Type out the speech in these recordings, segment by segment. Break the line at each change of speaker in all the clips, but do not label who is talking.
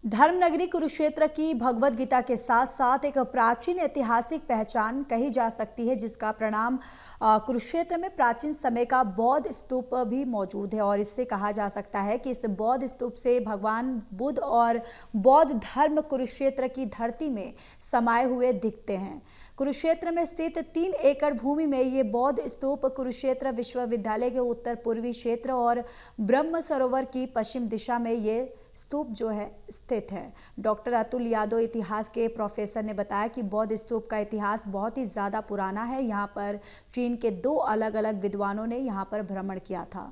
धर्मनगरी कुरुक्षेत्र की भगवद गीता के साथ साथ एक प्राचीन ऐतिहासिक पहचान कही जा सकती है, जिसका परिणाम कुरुक्षेत्र में प्राचीन समय का बौद्ध स्तूप भी मौजूद है। और इससे कहा जा सकता है कि इस बौद्ध स्तूप से भगवान बुद्ध और बौद्ध धर्म कुरुक्षेत्र की धरती में समाये हुए दिखते हैं। कुरुक्षेत्र में स्थित 3 एकड़ भूमि में ये बौद्ध स्तूप कुरुक्षेत्र विश्वविद्यालय के उत्तर पूर्वी क्षेत्र और ब्रह्म सरोवर की पश्चिम दिशा में ये स्तूप जो है स्थित है। डॉक्टर अतुल यादव इतिहास के प्रोफेसर ने बताया कि बौद्ध स्तूप का इतिहास बहुत ही ज़्यादा पुराना है। यहाँ पर चीन के 2 अलग अलग विद्वानों ने यहाँ पर भ्रमण किया था।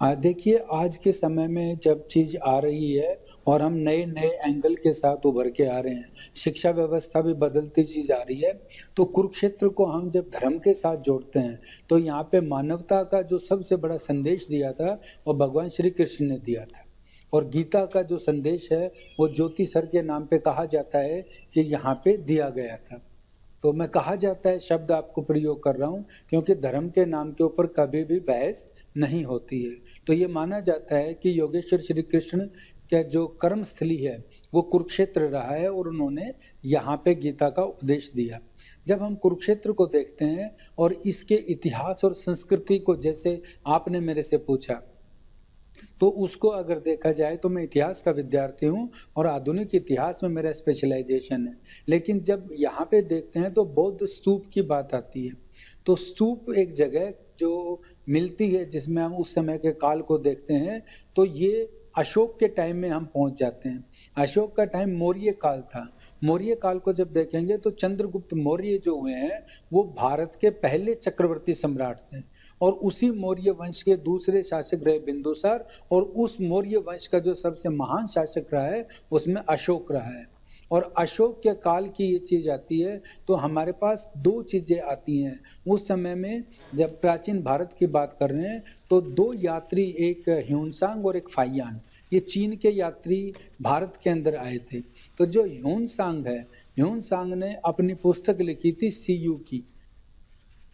देखिए, आज के समय में जब चीज़ आ रही है और हम नए नए एंगल के साथ उभर के आ रहे हैं, शिक्षा व्यवस्था भी बदलती चीज़ आ रही है, तो कुरुक्षेत्र को हम जब धर्म के साथ जोड़ते हैं तो यहाँ पे मानवता का जो सबसे बड़ा संदेश दिया था वो भगवान श्री कृष्ण ने दिया था। और गीता का जो संदेश है वो ज्योति सर के नाम पे कहा जाता है कि यहाँ पे दिया गया था। तो मैं कहा जाता है शब्द आपको प्रयोग कर रहा हूँ क्योंकि धर्म के नाम के ऊपर कभी भी बहस नहीं होती है। तो ये माना जाता है कि योगेश्वर श्री कृष्ण का जो कर्म स्थली है वो कुरुक्षेत्र रहा है और उन्होंने यहाँ पे गीता का उपदेश दिया। जब हम कुरुक्षेत्र को देखते हैं और इसके इतिहास और संस्कृति को, जैसे आपने मेरे से पूछा, तो उसको अगर देखा जाए तो मैं इतिहास का विद्यार्थी हूँ और आधुनिक इतिहास में मेरा स्पेशलाइजेशन है। लेकिन जब यहाँ पे देखते हैं तो बौद्ध स्तूप की बात आती है। तो स्तूप एक जगह जो मिलती है जिसमें हम उस समय के काल को देखते हैं, तो ये अशोक के टाइम में हम पहुँच जाते हैं। अशोक का टाइम मौर्य काल था। मौर्य काल को जब देखेंगे तो चंद्रगुप्त मौर्य जो हुए हैं वो भारत के पहले चक्रवर्ती सम्राट थे और उसी मौर्य वंश के दूसरे शासक रहे बिंदुसार, और उस मौर्य वंश का जो सबसे महान शासक रहा है उसमें अशोक रहा है। और अशोक के काल की ये चीज़ आती है तो हमारे पास 2 चीज़ें आती हैं उस समय में। जब प्राचीन भारत की बात कर रहे हैं तो 2 यात्री, एक ह्यूनसांग और एक फाइयान, ये चीन के यात्री भारत के अंदर आए थे। तो जो ह्यूनसांग है, ह्यूनसांग ने अपनी पुस्तक लिखी थी सीयू की।